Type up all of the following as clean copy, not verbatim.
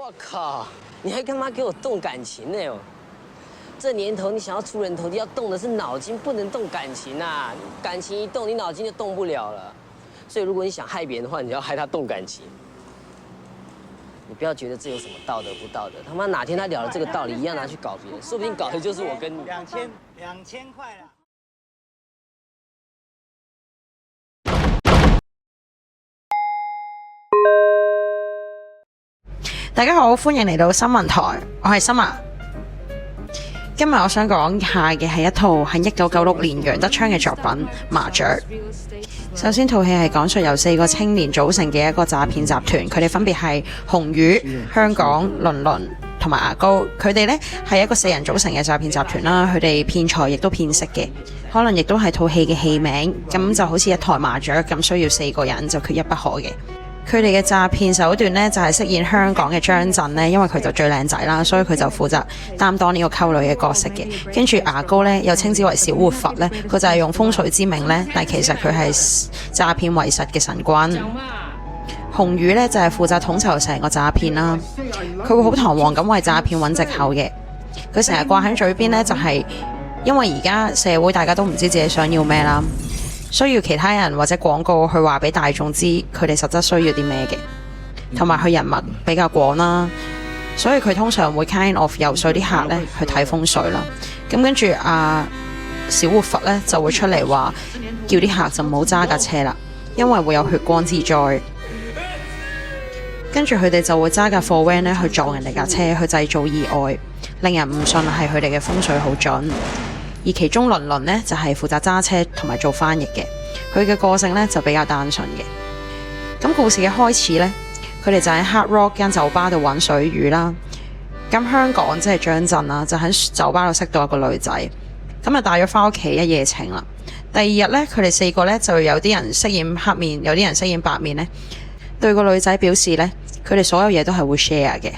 我靠！你还干嘛给我动感情呢？这年头，你想要出人头地，要动的是脑筋，不能动感情啊！感情一动，你脑筋就动不了了。所以，如果你想害别人的话，你就要害他动感情。你不要觉得这有什么道德不道德，他妈哪天他了了这个道理，一样拿去搞别人，说不定搞的就是我跟你。2000块啦。大家好，歡迎嚟到新聞台，我係Summer。今日我想講下嘅係一套喺1996年楊德昌嘅作品《麻雀》。首先套戲係講述由4個青年組成嘅一個詐騙集團，佢哋分別係紅魚、香港、倫倫同埋牙膏。佢哋呢係一個4人組成嘅詐騙集團啦，佢哋騙財亦都騙色嘅，可能亦都係套戲嘅戲名。咁就好似一台麻雀咁，需要4個人就缺一不可嘅。佢哋嘅詐騙手段呢，就係飾演香港嘅張震呢，因為佢就最靚仔啦，所以佢就負責擔當呢個溝女嘅角色嘅。跟住牙膏呢，又稱之為小活佛呢，佢就係用風水之名呢，但其實佢係詐騙為實嘅神棍。紅魚呢，就係負責統籌成個詐騙啦，佢會好堂皇咁為詐騙揾藉口嘅。佢成日掛喺嘴邊呢，就係因為而家社會大家都唔知自己想要咩啦。需要其他人或者廣告去話俾大眾知佢哋實質需要啲咩嘅，同埋佢人脈比較廣啦，所以佢通常會 kind of 游說啲客咧去睇風水啦。咁跟住小活佛咧就會出嚟話叫啲客就唔好揸架車啦，因為會有血光之災。跟住佢哋就會揸架貨 van 咧去撞人哋架車，去製造意外，令人唔信係佢哋嘅風水好準。而其中倫倫呢，就係負責揸車同埋做翻譯嘅，佢嘅個性呢，就比較單純嘅。咁故事嘅開始呢，佢哋就喺 Hard Rock 間酒吧度揾水魚啦。咁香港即係張震啦，就喺酒吧度識到一個女仔，咁啊帶咗翻屋企一夜情啦。第二日呢，佢哋4個呢，就有啲人飾演黑面，有啲人飾演白面呢，對個女仔表示呢，佢哋所有嘢都係會 share 嘅。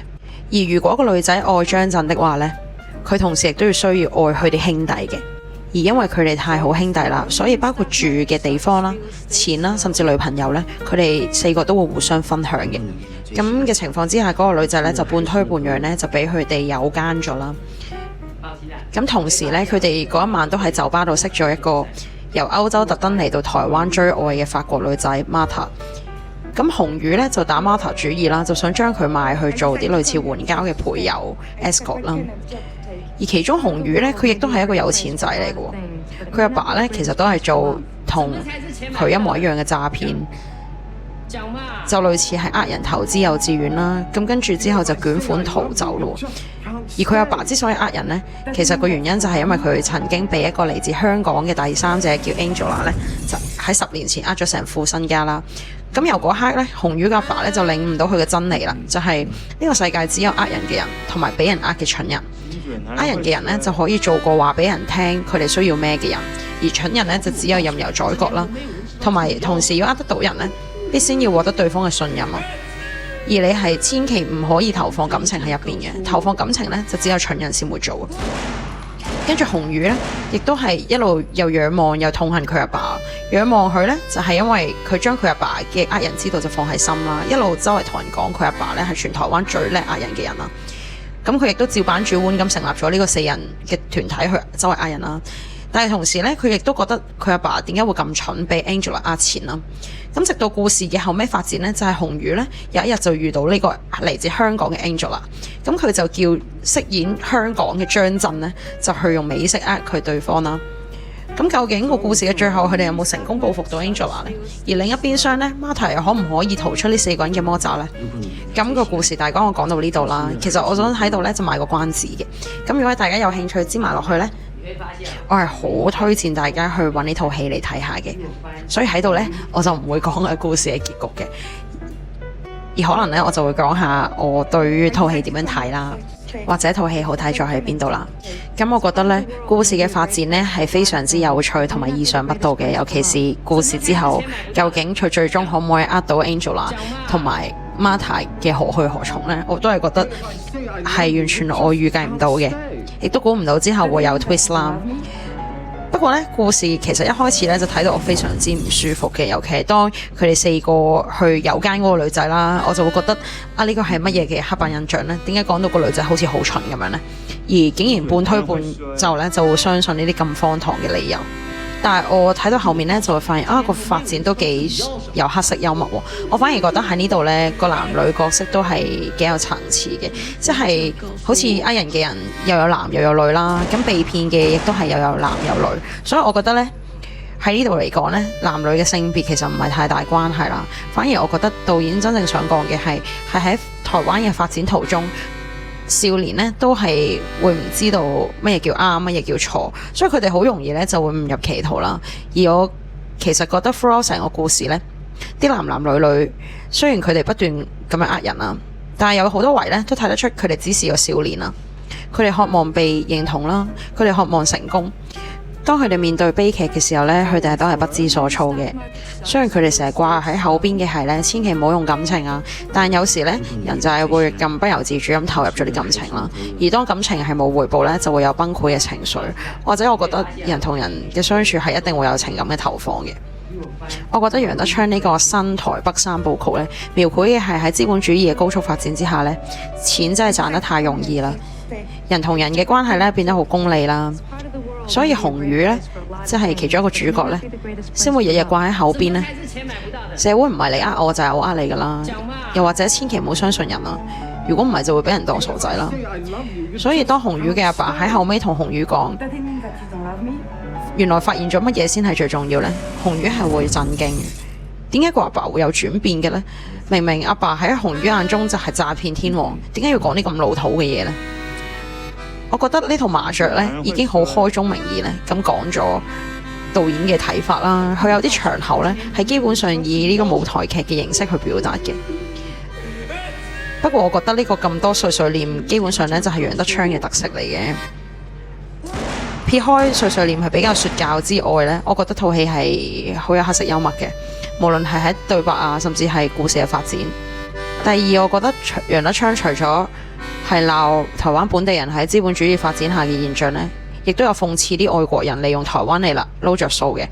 而如果個女仔愛張震的話呢，佢同時亦都要需要愛佢啲兄弟嘅，而因為佢哋太好兄弟啦，所以包括住嘅地方啦、錢啦，甚至女朋友呢，佢哋4個都會互相分享嘅。咁嘅情況之下，嗰個女仔呢就半推半讓呢，就俾佢哋誘姦咗啦。咁同時呢，佢哋嗰一晚都喺酒吧度識咗一個由歐洲特登嚟到台灣追愛嘅法國女仔 Martha。咁紅魚呢就打 Martha 主意啦，就想將佢賣去做啲類似援交嘅陪遊 escort 啦。而其中紅魚呢，佢亦都係一個有錢仔嚟嘅喎。佢阿爸呢，其實都係做同佢一模一樣嘅詐騙，就類似係人投資幼稚園啦。咁跟住之後就捲款逃走咯。而佢阿爸之所以人呢，其實個原因就係因為佢曾經被一個嚟自香港嘅第三者叫 Angela 呢，就喺10年前咗成副身家啦。咁由嗰刻呢，紅魚嘅阿爸呢，就領悟到佢嘅真理啦，就係呢個世界只有人嘅人同埋俾人嘅蠢人。人嘅人呢，就可以做個話俾人聽佢哋需要咩嘅人，而蠢人呢，就只有任由宰割啦，同時要得到人呢，必先要獲得對方嘅信任啊。而你係千祈唔可以投放感情喺入邊嘅，投放感情呢，就只有蠢人先會做。跟住紅魚呢，亦都係一路又仰望又痛恨佢阿爸。仰望佢呢，就係因為佢將佢阿爸嘅人之道就放喺心啦，一路周圍同人講佢阿爸呢係全台灣最叻人嘅人啦。咁佢亦都照板煮碗咁成立咗呢個4人嘅團體去周圍人啦。但係同時呢，佢亦都覺得佢阿爸點解會咁蠢，俾 Angela 錢啦。咁直到故事嘅後尾發展呢，就係紅魚呢有一日就遇到呢個嚟自香港嘅 Angela。咁佢就叫飾演香港嘅張震呢，就去用美色佢對方啦。咁究竟個故事嘅最後，佢哋有冇成功報復到 Angela 呢？而另一邊廂呢 Martha 又可唔可以逃出呢4個人嘅魔爪呢？咁個故事大綱我講到呢度啦。其實我想喺度呢就賣個關子嘅。咁如果大家有興趣知埋落去呢，我係好推薦大家去揾呢套戲嚟睇下嘅。所以喺度呢，我就唔會講個故事嘅結局嘅，而可能呢，我就會講下我對於套戲點樣睇啦。或者套戲好睇在喺邊度啦。咁我覺得呢，故事嘅發展呢係非常之有趣同埋意想不到嘅，尤其是故事之後究竟佢最終可唔可以到 Angela 同埋 Martha 嘅何去何從呢？我都係覺得係完全我預計唔到嘅，亦都估唔到之後會有 twist 啦。不不過呢，故事其實一開始呢就睇到我非常之唔舒服嘅，尤其係當佢哋4個去遊街嗰個女仔啦，我就會覺得啊，呢個係乜嘢嘅刻板印象呢？點解講到個女仔好似好蠢咁樣呢？而竟然半推半就呢，就會相信呢啲咁荒唐嘅理由。但係我睇到後面呢，就會發現啊，個發展都幾有黑色幽默喎。我反而覺得喺呢度呢，個男女角色都係幾有層次嘅，即係好似呃人嘅人又有男又有女啦，咁被騙嘅亦都係又有男有女，所以我覺得呢，喺呢度嚟講呢，男女嘅性別其實唔係太大關係啦。反而我覺得導演真正想講嘅係喺台灣嘅發展途中，少年呢都係會唔知道乜嘢叫啱，乜嘢叫錯，所以佢哋好容易呢就會誤入歧途啦。而我其實覺得 through 成個故事呢，啲男男女女雖然佢哋不斷咁樣呃人啦，但係有好多位呢都睇得出佢哋只是個少年啦，佢哋渴望被認同啦，佢哋渴望成功。當佢哋面對悲劇嘅時候呢，佢哋都係不知所措嘅。雖然佢哋成日掛喺口邊嘅係呢，千祈唔好用感情啊，但有時呢，人就係會咁不由自主咁投入咗啲感情啦。而當感情係冇回報呢，就會有崩潰嘅情緒，或者我覺得人同人嘅相處係一定會有情感嘅投放嘅。我覺得楊德昌呢個新台北三部曲呢，描繪嘅係喺資本主義嘅高速發展之下呢，錢真係賺得太容易啦，人同人嘅關係呢變得好功利啦。所以紅宇呢，即係其中一個主角呢，先會日日掛喺口邊呢，社會唔係你呃我就係我呃你噶啦，又或者千祈唔好相信人啊，如果唔係就會俾人當傻仔啦。所以當紅宇嘅阿爸喺後尾同紅宇講，原來發現咗乜嘢先係最重要呢？紅宇係會震驚。點解個阿爸會有轉變嘅呢？明明阿爸喺紅宇眼中就係詐騙天王，點解要講啲咁老土嘅嘢呢？我覺得呢套麻雀呢已經好開宗明義呢咁講咗導演嘅睇法啦。佢有啲場口呢係基本上以呢個舞台劇嘅形式去表達嘅。不過我覺得呢個咁多碎碎念基本上呢就係楊德昌嘅特色嚟嘅。撇開碎碎念係比較說教之外呢，我覺得套戲係好有黑色幽默嘅，無論係喺對白啊，甚至係故事嘅發展。第二，我覺得楊德昌除咗係鬧台灣本地人喺資本主義發展下嘅現象呢，亦都有諷刺啲外國人利用台灣嚟撈着數嘅。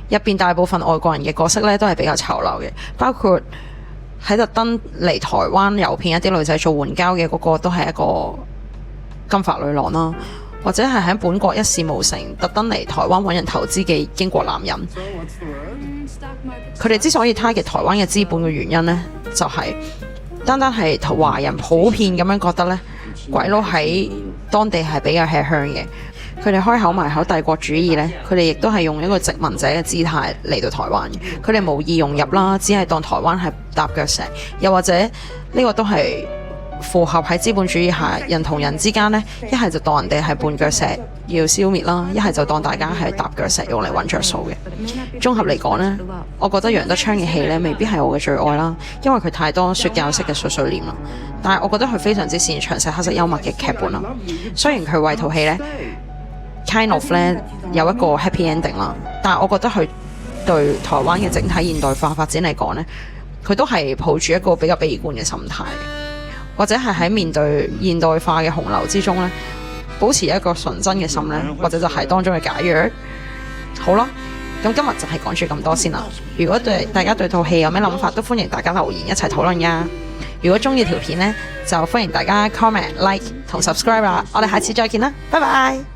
入邊大部分外國人嘅角色呢都係比較醜陋嘅，包括喺特登嚟台灣誘騙一啲女仔做援交嘅嗰個都係一個金髮女郎啦，或者係喺本國一事無成特登嚟台灣揾人投資嘅英國男人。佢哋之所以target台灣嘅資本嘅原因呢，就係單單係華人普遍咁樣覺得呢，鬼佬喺當地係比較吃香嘅。佢哋開口埋口帝國主義呢，佢哋亦都係用一個殖民者嘅姿態嚟到台灣嘅。佢哋無意融入啦，只係當台灣係踏腳石，又或者呢個都係符合喺資本主義下人同人之間呢，一係就當人哋係絆腳石要消滅啦，一係就當大家係踏腳石用嚟揾着數嘅。綜合嚟講呢，我覺得楊德昌嘅戲呢未必係我嘅最愛啦，因為佢太多說教式嘅碎碎念啦。但係我覺得佢非常之擅長寫黑色幽默嘅劇本啦。雖然佢為套戲呢 kind of 呢有一個 happy ending 啦，但係我覺得佢對台灣嘅整體現代化發展嚟講呢，佢都係抱住一個比較悲觀嘅心態，或者係喺面對現代化嘅洪流之中呢，保持一個純真嘅心呢，或者就係當中嘅解藥。好啦，咁今日就係講住咁多先啦。如果大家對套戲有咩諗法，都歡迎大家留言一齊討論呀。如果中意條片呢，就歡迎大家 comment、like 同 subscribe 啦。我哋下次再見啦，拜拜。